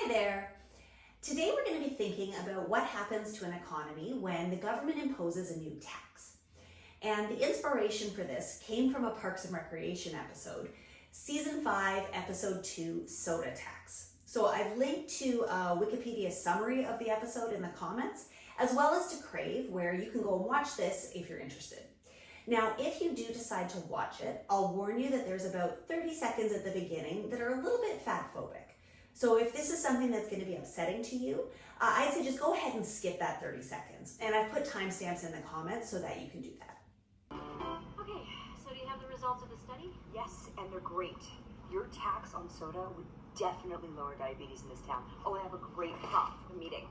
Hi there. Today we're going to be thinking about what happens to an economy when the government imposes a new tax. And the inspiration for this came from a Parks and Recreation episode, Season 5, Episode 2, Soda Tax. So I've linked to a Wikipedia summary of the episode in the comments, as well as to Crave, where you can go and watch this if you're interested. Now, if you do decide to watch it, I'll warn you that there's about 30 seconds at the beginning that are a little bit fat-phobic. So if this is something that's going to be upsetting to you, I'd say just go ahead and skip that 30 seconds. And I've put timestamps in the comments so that you can do that. Okay, so do you have the results of the study? Yes, and they're great. Your tax on soda would definitely lower diabetes in this town. Oh, I have a great prop for the meeting.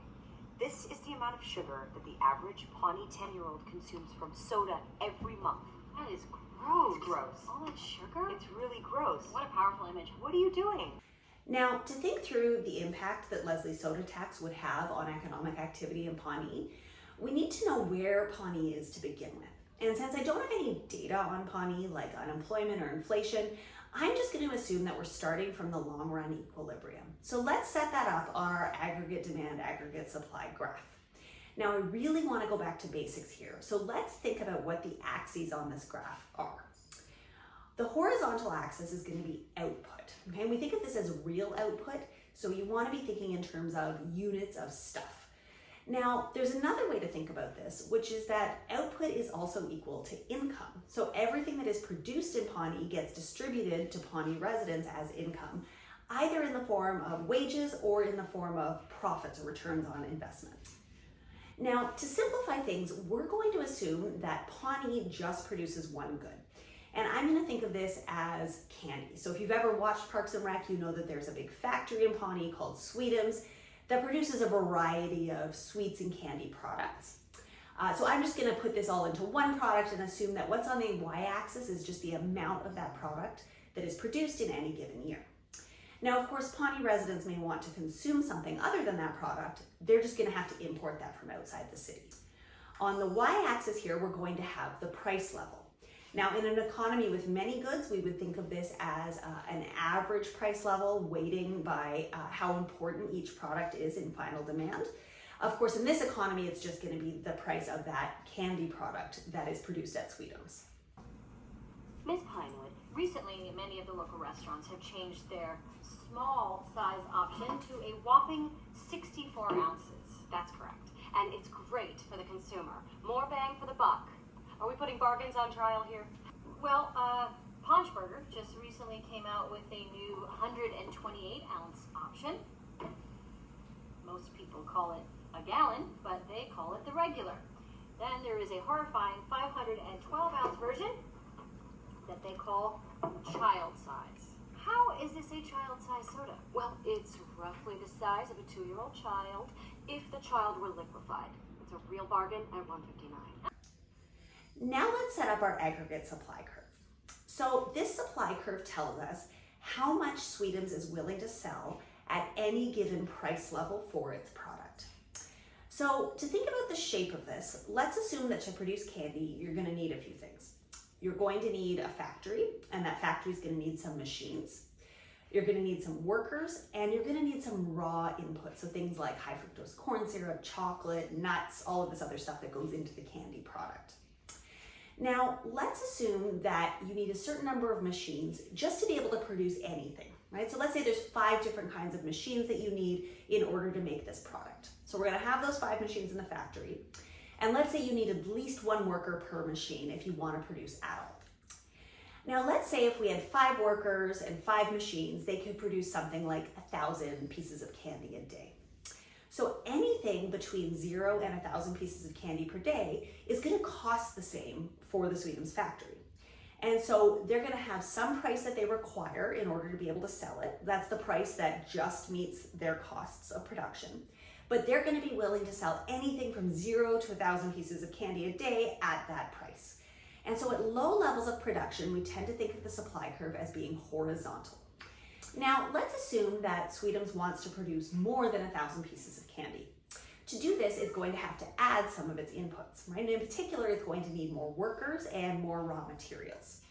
This is the amount of sugar that the average Pawnee 10-year-old consumes from soda every month. That is gross. It's gross. All that sugar? It's really gross. What a powerful image. What are you doing? Now, to think through the impact that Leslie's soda tax would have on economic activity in Pawnee, we need to know where Pawnee is to begin with. And since I don't have any data on Pawnee, like unemployment or inflation, I'm just going to assume that we're starting from the long run equilibrium. So let's set that up on our aggregate demand, aggregate supply graph. Now, I really want to go back to basics here. So let's think about what the axes on this graph are. The horizontal axis is going to be output. Okay, and we think of this as real output, so you want to be thinking in terms of units of stuff. Now, there's another way to think about this, which is that output is also equal to income. So everything that is produced in Pawnee gets distributed to Pawnee residents as income, either in the form of wages or in the form of profits or returns on investment. Now, to simplify things, we're going to assume that Pawnee just produces one good. And I'm going to think of this as candy. So if you've ever watched Parks and Rec, you know that there's a big factory in Pawnee called Sweetums that produces a variety of sweets and candy products. So I'm just going to put this all into one product and assume that what's on the y-axis is just the amount of that product that is produced in any given year. Now, of course, Pawnee residents may want to consume something other than that product. They're just going to have to import that from outside the city. On the y-axis here, we're going to have the price level. Now, in an economy with many goods, we would think of this as an average price level, weighting by how important each product is in final demand. Of course, in this economy, it's just going to be the price of that candy product that is produced at Sweetums. Ms. Pinewood, recently many of the local restaurants have changed their small size option to a whopping 64 ounces. That's correct. And it's great for the consumer. More bang for the buck. Are we putting bargains on trial here? Well, Punchburger just recently came out with a new 128-ounce option. Most people call it a gallon, but they call it the regular. Then there is a horrifying 512-ounce version that they call child size. How is this a child-size soda? Well, it's roughly the size of a 2-year-old child if the child were liquefied. It's a real bargain at $1.59. Now let's set up our aggregate supply curve. So this supply curve tells us how much Sweetums is willing to sell at any given price level for its product. So to think about the shape of this, let's assume that to produce candy, you're going to need a few things. You're going to need a factory, and that factory is going to need some machines. You're going to need some workers, and you're going to need some raw inputs, so things like high fructose corn syrup, chocolate, nuts, all of this other stuff that goes into the candy product. Now, let's assume that you need a certain number of machines just to be able to produce anything, right? So let's say there's 5 different kinds of machines that you need in order to make this product. So we're gonna have those 5 machines in the factory. And let's say you need at least 1 worker per machine if you wanna produce at all. Now, let's say if we had 5 workers and 5 machines, they could produce something like 1,000 pieces of candy a day. So anything between 0 and 1,000 pieces of candy per day is going to cost the same for the Sweetums factory. And so they're going to have some price that they require in order to be able to sell it. That's the price that just meets their costs of production. But they're going to be willing to sell anything from 0 to 1,000 pieces of candy a day at that price. And so at low levels of production, we tend to think of the supply curve as being horizontal. Now, let's assume that Sweetums wants to produce more than 1,000 pieces of candy. To do this, it's going to have to add some of its inputs, right? And in particular, it's going to need more workers and more raw materials.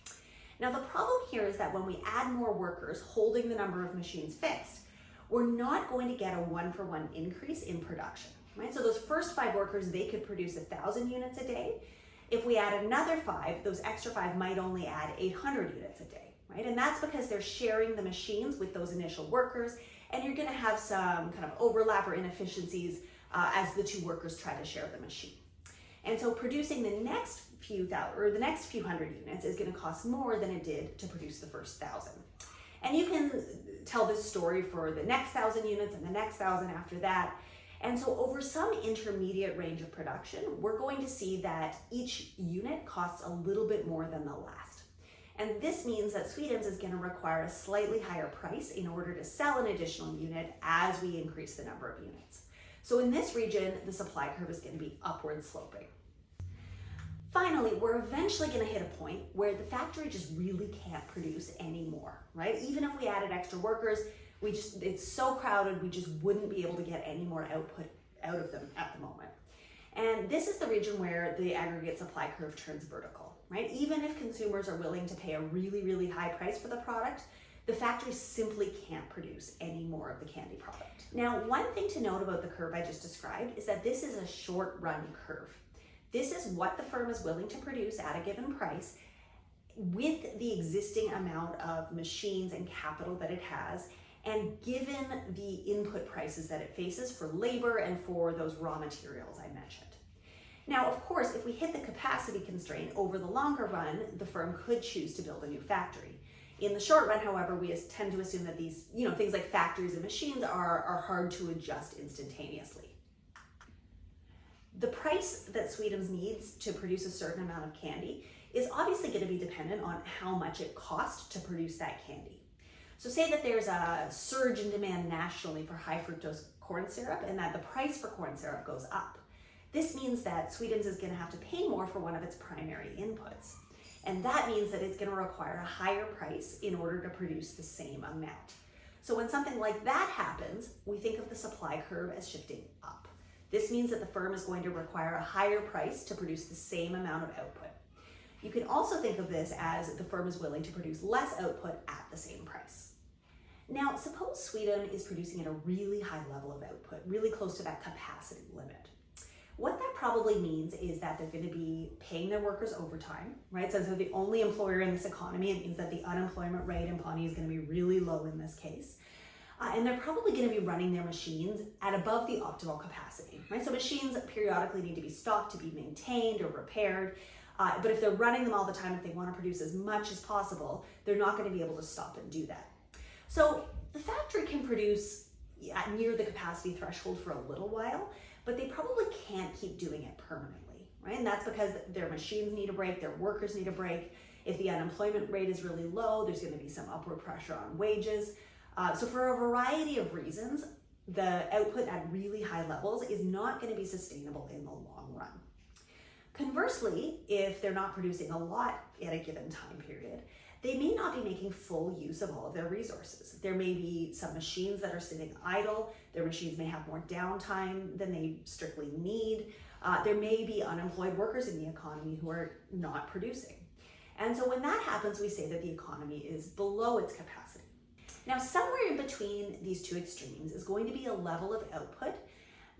Now, the problem here is that when we add more workers, holding the number of machines fixed, we're not going to get a one-for-one increase in production, right? So those first 5 workers, they could produce 1,000 units a day. If we add another 5, those extra 5 might only add 800 units a day, right? And that's because they're sharing the machines with those initial workers, and you're gonna have some kind of overlap or inefficiencies as the 2 workers try to share the machine. And so producing the next few hundred units is gonna cost more than it did to produce the first 1,000. And you can tell this story for the next 1,000 units and the next 1,000 after that. And so over some intermediate range of production, we're going to see that each unit costs a little bit more than the last. And this means that Sweetums is going to require a slightly higher price in order to sell an additional unit as we increase the number of units. So in this region, the supply curve is going to be upward sloping. Finally, we're eventually going to hit a point where the factory just really can't produce anymore, right? Even if we added extra workers, it's so crowded, we just wouldn't be able to get any more output out of them at the moment. And this is the region where the aggregate supply curve turns vertical, right? Even if consumers are willing to pay a really, really high price for the product, the factory simply can't produce any more of the candy product. Now, one thing to note about the curve I just described is that this is a short run curve. This is what the firm is willing to produce at a given price with the existing amount of machines and capital that it has, and given the input prices that it faces for labor and for those raw materials I mentioned. Now, of course, if we hit the capacity constraint over the longer run, the firm could choose to build a new factory. In the short run, however, we tend to assume that these, things like factories and machines are hard to adjust instantaneously. The price that Sweetums needs to produce a certain amount of candy is obviously going to be dependent on how much it costs to produce that candy. So say that there's a surge in demand nationally for high fructose corn syrup and that the price for corn syrup goes up. This means that Sweetums is going to have to pay more for one of its primary inputs. And that means that it's going to require a higher price in order to produce the same amount. So when something like that happens, we think of the supply curve as shifting up. This means that the firm is going to require a higher price to produce the same amount of output. You can also think of this as the firm is willing to produce less output at the same price. Now, suppose Sweetum is producing at a really high level of output, really close to that capacity limit. What that probably means is that they're going to be paying their workers overtime, right? So they're the only employer in this economy. It means that the unemployment rate in Pawnee is going to be really low in this case. And they're probably going to be running their machines at above the optimal capacity, right? So machines periodically need to be stocked to be maintained or repaired. But if they're running them all the time, if they want to produce as much as possible, they're not going to be able to stop and do that. So the factory can produce near the capacity threshold for a little while, but they probably can't keep doing it permanently, right? And that's because their machines need a break, their workers need a break. If the unemployment rate is really low, there's going to be some upward pressure on wages. So for a variety of reasons, the output at really high levels is not going to be sustainable in the long run. Conversely, if they're not producing a lot at a given time period, they may not be making full use of all of their resources. There may be some machines that are sitting idle. Their machines may have more downtime than they strictly need. There may be unemployed workers in the economy who are not producing. And so when that happens, we say that the economy is below its capacity. Now, somewhere in between these two extremes is going to be a level of output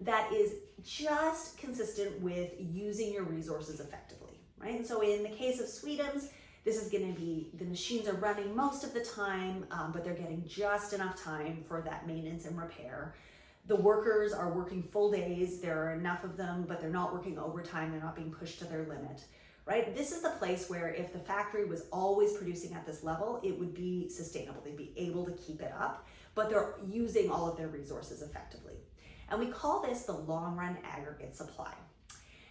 that is just consistent with using your resources effectively, right? And so in the case of Sweetums, this is going to be the machines are running most of the time, but they're getting just enough time for that maintenance and repair. The workers are working full days. There are enough of them, but they're not working overtime. They're not being pushed to their limit, right? This is the place where if the factory was always producing at this level, it would be sustainable. They'd be able to keep it up, but they're using all of their resources effectively. And we call this the long run aggregate supply.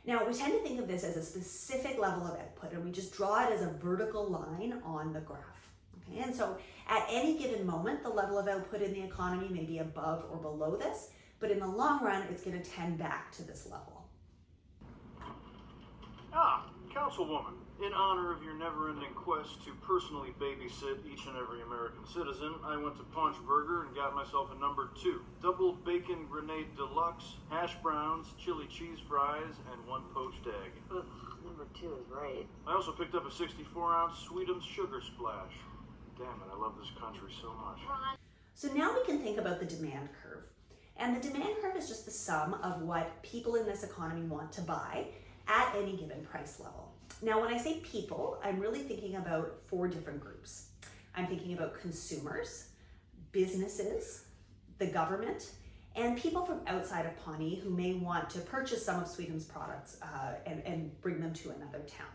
Now, we tend to think of this as a specific level of output, and we just draw it as a vertical line on the graph. Okay? And so at any given moment, the level of output in the economy may be above or below this, but in the long run, it's going to tend back to this level. Councilwoman, in honor of your never-ending quest to personally babysit each and every American citizen, I went to Punch Burger and got myself a number 2. Double bacon grenade deluxe, hash browns, chili cheese fries, and 1 poached egg. Ugh, number 2 is right. I also picked up a 64-ounce Sweetums Sugar Splash. Damn it, I love this country so much. So now we can think about the demand curve. And the demand curve is just the sum of what people in this economy want to buy at any given price level. Now, when I say people, I'm really thinking about 4 different groups. I'm thinking about consumers, businesses, the government, and people from outside of Pawnee who may want to purchase some of Sweetum's products and bring them to another town.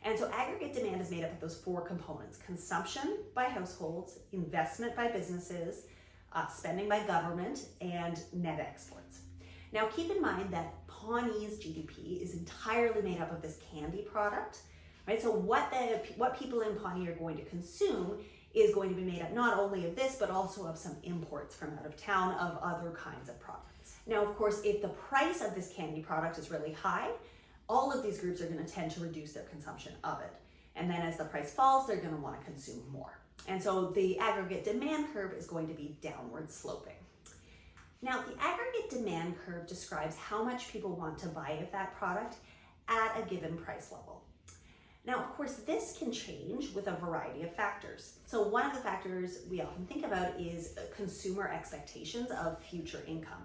And so aggregate demand is made up of those 4 components: consumption by households, investment by businesses, spending by government, and net exports. Now keep in mind that Pawnee's GDP is entirely made up of this candy product, right? So what people in Pawnee are going to consume is going to be made up not only of this, but also of some imports from out of town of other kinds of products. Now, of course, if the price of this candy product is really high, all of these groups are going to tend to reduce their consumption of it. And then as the price falls, they're going to want to consume more. And so the aggregate demand curve is going to be downward sloping. Now, the aggregate demand curve describes how much people want to buy of that product at a given price level. Now, of course, this can change with a variety of factors. So one of the factors we often think about is consumer expectations of future income.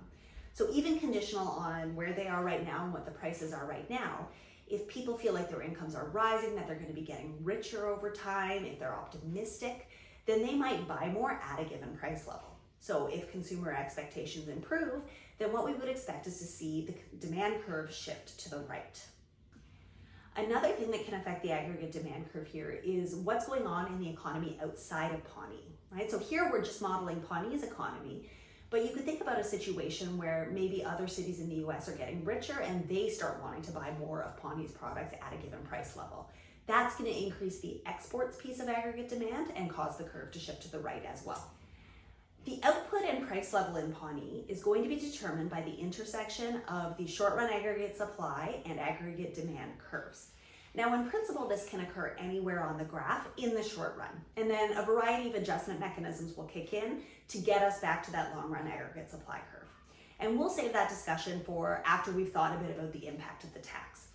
So even conditional on where they are right now and what the prices are right now, if people feel like their incomes are rising, that they're going to be getting richer over time, if they're optimistic, then they might buy more at a given price level. So if consumer expectations improve, then what we would expect is to see the demand curve shift to the right. Another thing that can affect the aggregate demand curve here is what's going on in the economy outside of Pawnee, right? So here we're just modeling Pawnee's economy, but you could think about a situation where maybe other cities in the US are getting richer and they start wanting to buy more of Pawnee's products at a given price level. That's going to increase the exports piece of aggregate demand and cause the curve to shift to the right as well. The output and price level in Pawnee is going to be determined by the intersection of the short-run aggregate supply and aggregate demand curves. Now, in principle, this can occur anywhere on the graph in the short run, and then a variety of adjustment mechanisms will kick in to get us back to that long-run aggregate supply curve. And we'll save that discussion for after we've thought a bit about the impact of the tax.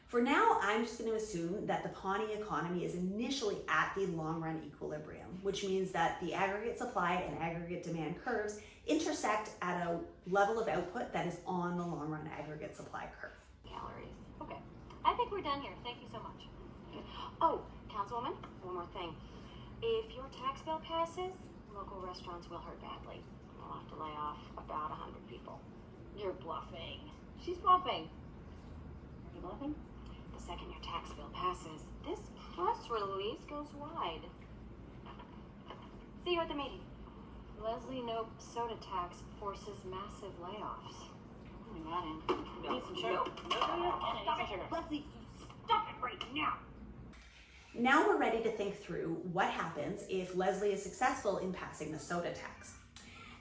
For now, I'm just going to assume that the Pawnee economy is initially at the long-run equilibrium, which means that the aggregate supply and aggregate demand curves intersect at a level of output that is on the long-run aggregate supply curve. Calories. Okay. I think we're done here. Thank you so much. Oh, Councilwoman, one more thing. If your tax bill passes, local restaurants will hurt badly. We'll have to lay off about 100 people. You're bluffing. She's bluffing. Are you bluffing? The second your tax bill passes, this press release goes wide. See you at the meeting. Leslie Knope soda tax forces massive layoffs. Oh my God, and we need some sugar. Leslie, stop it right now. Now we're ready to think through what happens if Leslie is successful in passing the soda tax.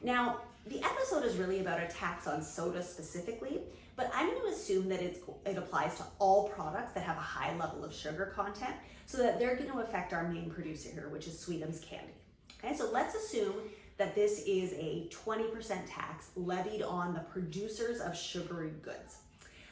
Now, the episode is really about a tax on soda specifically, but I'm going to assume that it applies to all products that have a high level of sugar content, so that they're going to affect our main producer here, which is Sweetum's candy. Okay, so let's assume that this is a 20% tax levied on the producers of sugary goods.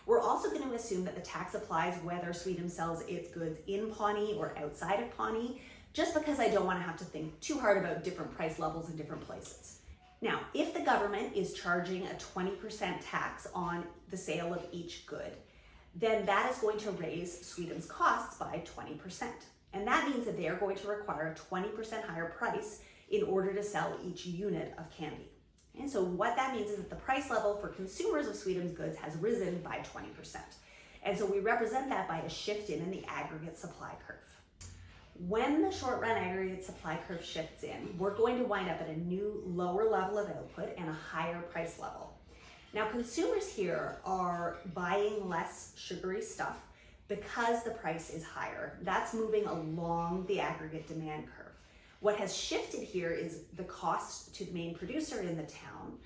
We're also going to assume that the tax applies whether Sweetum sells its goods in Pawnee or outside of Pawnee, just because I don't want to have to think too hard about different price levels in different places. Now, if the government is charging a 20% tax on the sale of each good, then that is going to raise Sweetum's costs by 20%. And that means that they are going to require a 20% higher price in order to sell each unit of candy. And so what that means is that the price level for consumers of Sweetum's goods has risen by 20%. And so we represent that by a shift in the aggregate supply curve. When the short-run aggregate supply curve shifts in, we're going to wind up at a new lower level of output and a higher price level. Now, consumers here are buying less sugary stuff because the price is higher. That's moving along the aggregate demand curve. What has shifted here is the cost to the main producer in the town,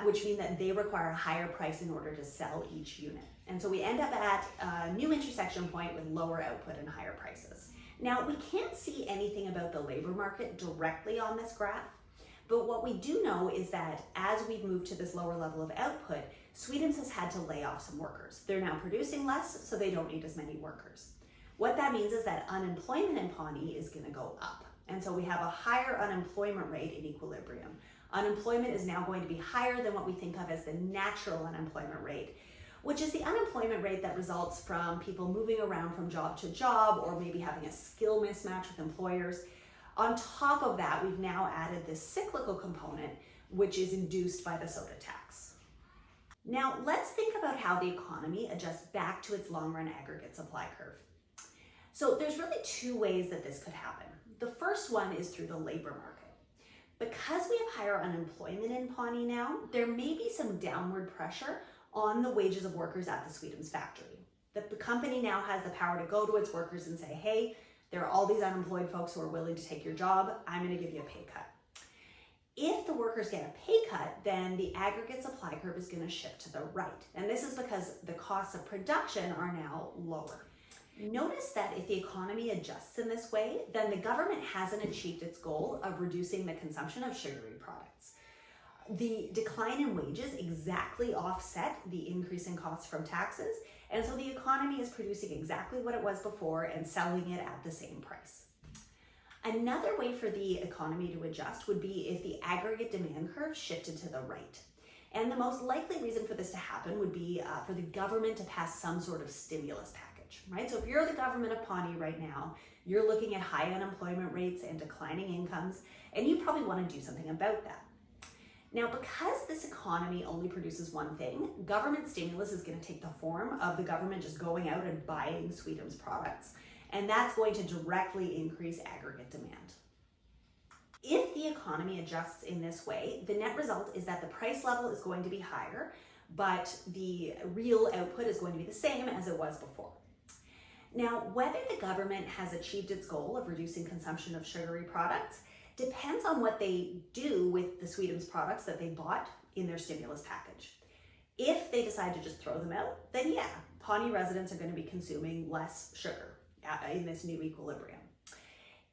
which means that they require a higher price in order to sell each unit. And so we end up at a new intersection point with lower output and higher prices. Now, we can't see anything about the labor market directly on this graph, but what we do know is that as we've moved to this lower level of output, Sweetum's has had to lay off some workers. They're now producing less, so they don't need as many workers. What that means is that unemployment in Pawnee is going to go up. And so we have a higher unemployment rate in equilibrium. Unemployment is now going to be higher than what we think of as the natural unemployment rate, which is the unemployment rate that results from people moving around from job to job or maybe having a skill mismatch with employers. On top of that, we've now added this cyclical component, which is induced by the soda tax. Now, let's think about how the economy adjusts back to its long-run aggregate supply curve. So there's really two ways that this could happen. The first one is through the labor market. Because we have higher unemployment in Pawnee now, there may be some downward pressure on the wages of workers at the Sweetums factory. The company now has the power to go to its workers and say, hey, there are all these unemployed folks who are willing to take your job. I'm going to give you a pay cut. If the workers get a pay cut, then the aggregate supply curve is going to shift to the right. And this is because the costs of production are now lower. Notice that if the economy adjusts in this way, then the government hasn't achieved its goal of reducing the consumption of sugary products. The decline in wages exactly offset the increase in costs from taxes, and so the economy is producing exactly what it was before and selling it at the same price. Another way for the economy to adjust would be if the aggregate demand curve shifted to the right. And the most likely reason for this to happen would be for the government to pass some sort of stimulus package, right? So if you're the government of Pawnee right now, you're looking at high unemployment rates and declining incomes, and you probably want to do something about that. Now, because this economy only produces one thing, government stimulus is going to take the form of the government just going out and buying Sweetums products, and that's going to directly increase aggregate demand. If the economy adjusts in this way, the net result is that the price level is going to be higher, but the real output is going to be the same as it was before. Now, whether the government has achieved its goal of reducing consumption of sugary products depends on what they do with the Sweetums products that they bought in their stimulus package. If they decide to just throw them out, then yeah, Pawnee residents are going to be consuming less sugar in this new equilibrium.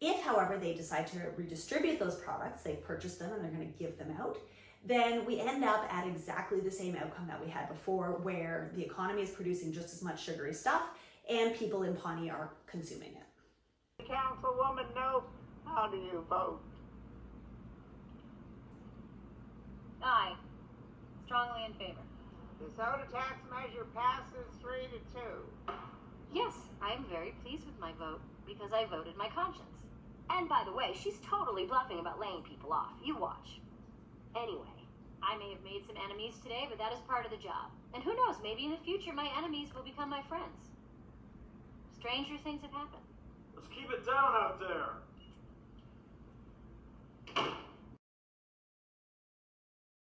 If, however, they decide to redistribute those products, they've purchased them and they're going to give them out, then we end up at exactly the same outcome that we had before, where the economy is producing just as much sugary stuff and people in Pawnee are consuming it. Councilwoman, no. How do you vote? Aye. Strongly in favor. The soda tax measure passes 3-2. Yes, I am very pleased with my vote because I voted my conscience. And by the way, she's totally bluffing about laying people off. You watch. Anyway, I may have made some enemies today, but that is part of the job. And who knows, maybe in the future my enemies will become my friends. Stranger things have happened. Let's keep it down out there.